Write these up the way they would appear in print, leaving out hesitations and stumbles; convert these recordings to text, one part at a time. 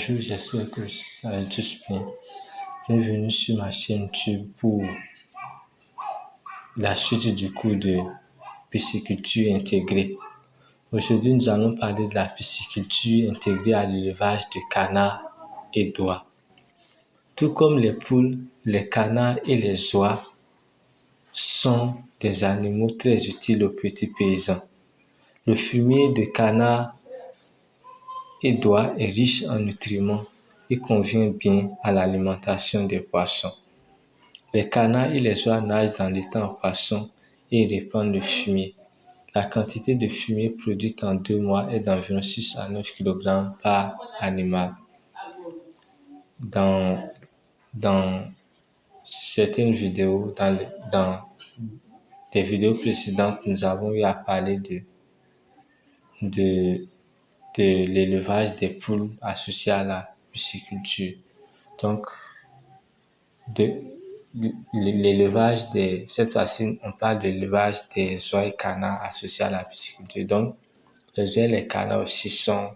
Bonjour, j'espère que ça va tous bien. Bienvenue sur ma chaîne YouTube pour la suite du cours de pisciculture intégrée. Aujourd'hui, nous allons parler de la pisciculture intégrée à l'élevage de canards et d'oies. Tout comme les poules, les canards et les oies sont des animaux très utiles aux petits paysans. Le fumier de canard et d'oie est riche en nutriments et convient bien à l'alimentation des poissons. Les canards et les oies nagent dans l'étang en poisson et répandent le fumier. La quantité de fumier produite en 2 mois est d'environ 6 à 9 kg par animal. Dans certaines vidéos, dans des vidéos précédentes, nous avons eu à parler de l'élevage des poules associé à la pisciculture. Donc, cette fois-ci, on parle de l'élevage des oies et canards associés à la pisciculture. Donc, les oies et les canards aussi sont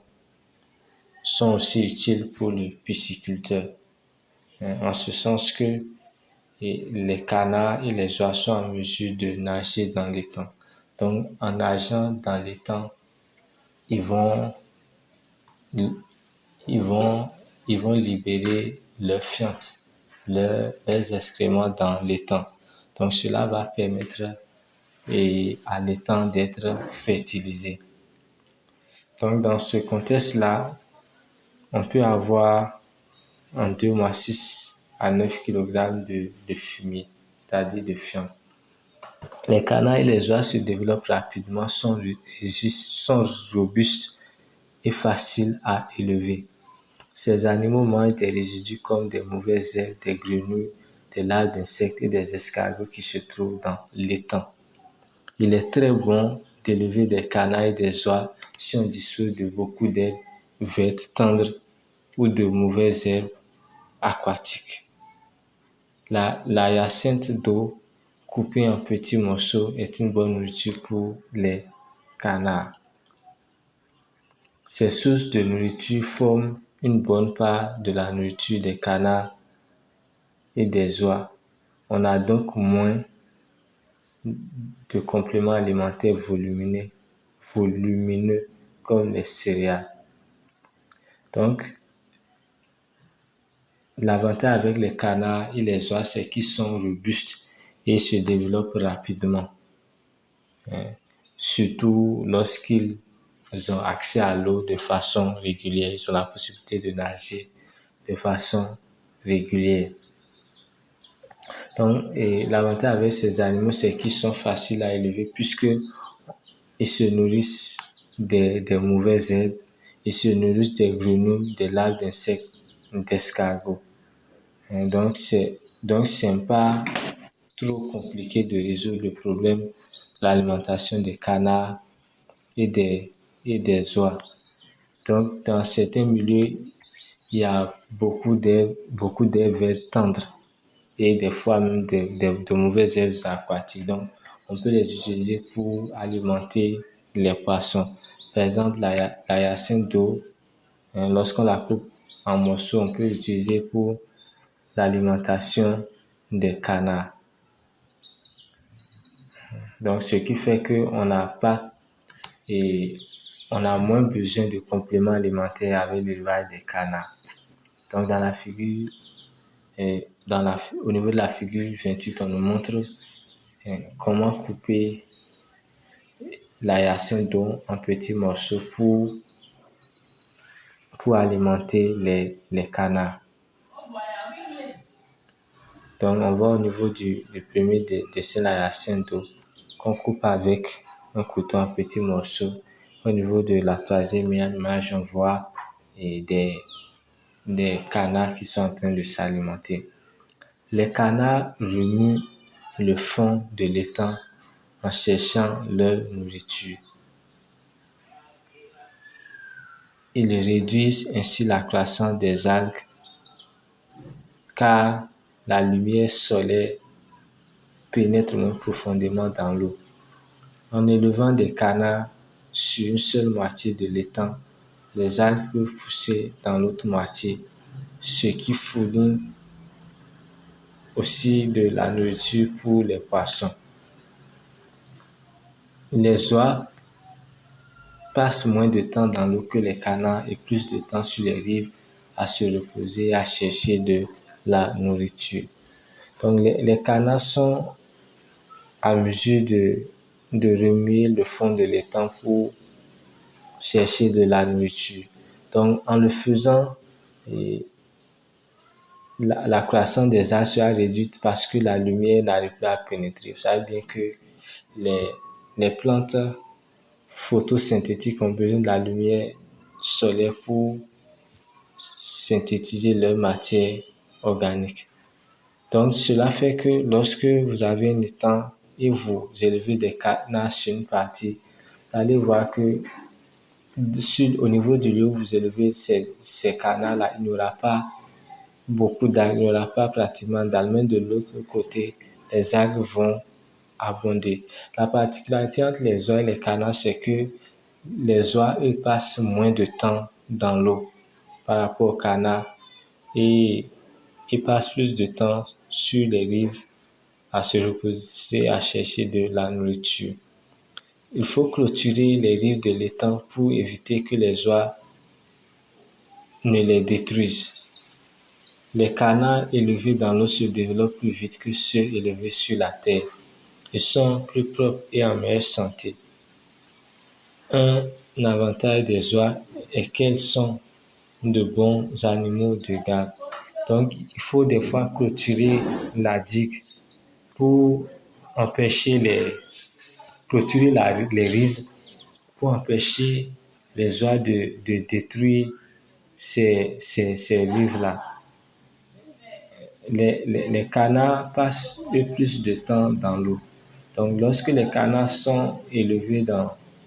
aussi utiles pour le pisciculteur. En ce sens que les canards et les oies sont en mesure de nager dans l'étang. Donc, en nageant dans l'étang, ils vont libérer leurs fientes, leurs excréments dans l'étang. Donc, cela va permettre à l'étang d'être fertilisé. Donc, dans ce contexte-là, on peut avoir en 2 mois 6 à 9 kg de fumier, c'est-à-dire de fientes. Les canards et les oies se développent rapidement, sont robustes et faciles à élever. Ces animaux mangent des résidus comme des mauvaises herbes, des grenouilles, des larves d'insectes et des escargots qui se trouvent dans l'étang. Il est très bon d'élever des canards et des oies si on dispose de beaucoup d'herbes vertes tendres ou de mauvaises herbes aquatiques. La hyacinthe d'eau coupée en petits morceaux est une bonne nourriture pour les canards. Ces sources de nourriture forment une bonne part de la nourriture des canards et des oies. On a donc moins de compléments alimentaires volumineux comme les céréales. Donc, l'avantage avec les canards et les oies, c'est qu'ils sont robustes et se développent rapidement. Surtout lorsqu'ils ont accès à l'eau de façon régulière, ils ont la possibilité de nager de façon régulière. Donc, l'avantage avec ces animaux, c'est qu'ils sont faciles à élever puisque ils se nourrissent des mauvaises herbes, ils se nourrissent des grenouilles, des larves d'insectes, d'escargots. Donc, c'est pas trop compliqué de résoudre le problème de l'alimentation des canards et des oies. Donc, dans certains milieux, il y a beaucoup d'herbes vertes tendres et des fois même de mauvaises herbes aquatiques. Donc, on peut les utiliser pour alimenter les poissons. Par exemple, la hyacinthe d'eau, lorsqu'on la coupe en morceaux, on peut l'utiliser pour l'alimentation des canards. Donc, ce qui fait qu'on a moins besoin de compléments alimentaires avec l'élevage des canards. Donc, au niveau de la figure 28, on nous montre comment couper la hyacinthe d'eau en petits morceaux pour alimenter les canards. Donc, on voit au niveau du premier dessin la hyacinthe d'eau qu'on coupe avec un couteau en petits morceaux. Au niveau de la troisième image, on voit des canards qui sont en train de s'alimenter. Les canards remuent le fond de l'étang en cherchant leur nourriture. Ils réduisent ainsi la croissance des algues car la lumière solaire pénètre moins profondément dans l'eau. En élevant des canards sur une seule moitié de l'étang, les algues peuvent pousser dans l'autre moitié, ce qui fournit aussi de la nourriture pour les poissons. Les oies passent moins de temps dans l'eau que les canards et plus de temps sur les rives à se reposer et à chercher de la nourriture. Donc les canards sont à mesure de remuer le fond de l'étang pour chercher de la nourriture. Donc en le faisant, la croissance des arbres sera réduite parce que la lumière n'arrive pas à pénétrer. Vous savez bien que les, les plantes photosynthétiques ont besoin de la lumière solaire pour synthétiser leur matière organique. Donc, cela fait que lorsque vous avez un étang et vous élevez des canards sur une partie, vous allez voir que au niveau de l'eau, vous élevez ces canards-là, il n'y aura pas beaucoup d'algues, il n'y aura pas pratiquement d'algues. Mais de l'autre côté, les algues vont abonder. La particularité entre les oies et les canards, c'est que les oies, eux, passent moins de temps dans l'eau par rapport aux canards et ils passent plus de temps sur les rives à se reposer, à chercher de la nourriture. Il faut clôturer les rives de l'étang pour éviter que les oies ne les détruisent. Les canards élevés dans l'eau se développent plus vite que ceux élevés sur la terre. Ils sont plus propres et en meilleure santé. Un avantage des oies est qu'elles sont de bons animaux de garde. Donc, il faut des fois clôturer la digue pour empêcher clôturer les rives pour empêcher les oies de détruire ces rives-là. Les canards passent plus de temps dans l'eau. Donc, lorsque les canards sont élevés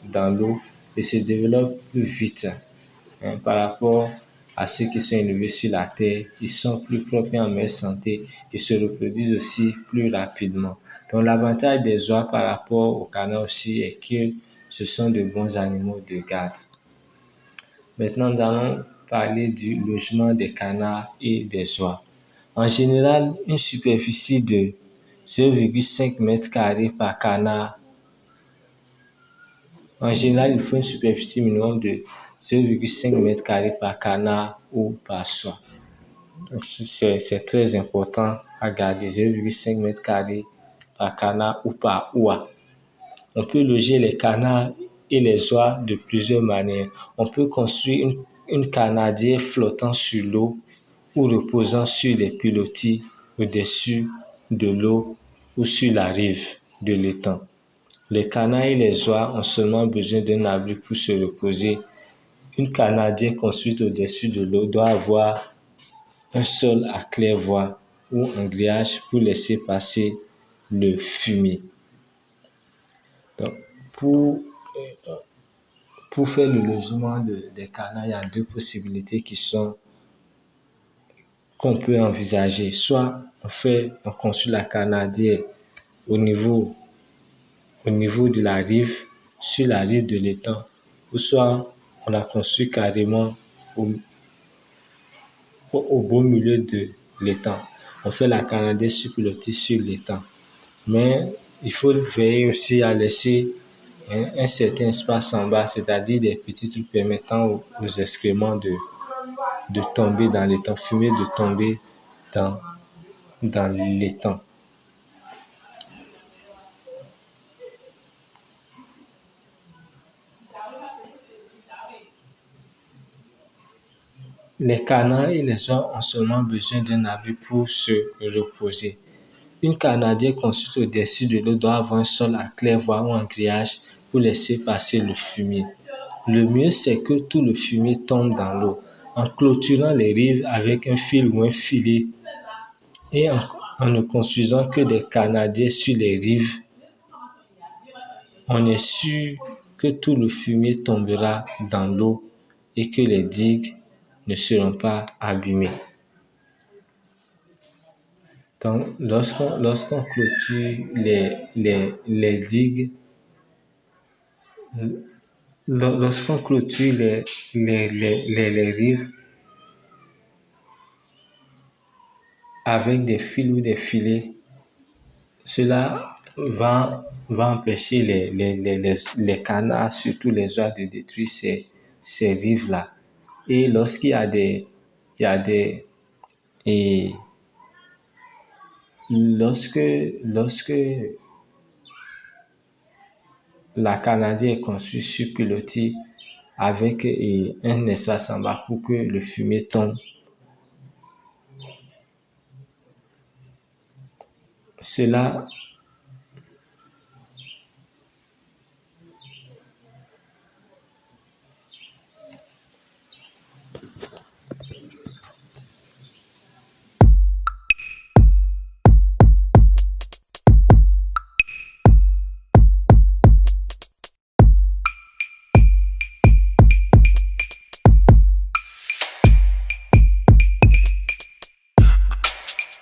dans l'eau, ils se développent plus vite par rapport à ceux qui sont élevés sur la terre. Ils sont plus propres et en meilleure santé. Ils se reproduisent aussi plus rapidement. Donc, l'avantage des oies par rapport aux canards aussi est que ce sont de bons animaux de garde. Maintenant, nous allons parler du logement des canards et des oies. En général, une superficie de 0,5 m² par canard. En général, il faut une superficie minimum de 0,5 m² par canard ou par soie. Donc, c'est très important à garder 0,5 m² par canard ou par oie. On peut loger les canards et les oies de plusieurs manières. On peut construire une canardière flottant sur l'eau ou reposant sur les pilotis au-dessus de l'eau ou sur la rive de l'étang. Les canards et les oies ont seulement besoin d'un abri pour se reposer. Une canardière construite au-dessus de l'eau doit avoir un sol à claire-voie ou un grillage pour laisser passer le fumier. Donc, pour faire le logement des canards, il y a deux possibilités qu'on peut envisager. Soit on construit la canardière au niveau de la rive, sur la rive de l'étang, ou soit on la construit carrément au beau milieu de l'étang. On fait la canardière sur pilotis sur l'étang. Mais il faut veiller aussi à laisser un certain espace en bas, c'est-à-dire des petits trucs permettant aux excréments de tomber dans l'étang, fumer de tomber dans l'étang. Les canards et les oies ont seulement besoin d'un abri pour se reposer. Une canardière construite au-dessus de l'eau doit avoir un sol à claire-voie ou un grillage pour laisser passer le fumier. Le mieux, c'est que tout le fumier tombe dans l'eau. En clôturant les rives avec un fil ou un filet et en ne construisant que des canardières sur les rives, on est sûr que tout le fumier tombera dans l'eau et que les digues ne seront pas abîmées. Donc, lorsqu'on clôture les digues, lorsqu'on clôture les rives avec des fils ou des filets, cela va empêcher les canards, surtout les oies, de détruire ces rives-là. Et lorsqu'il y a il y a des, et lorsque la canadienne est construite sur pilotis avec un espace en bas pour que le fumier tombe, cela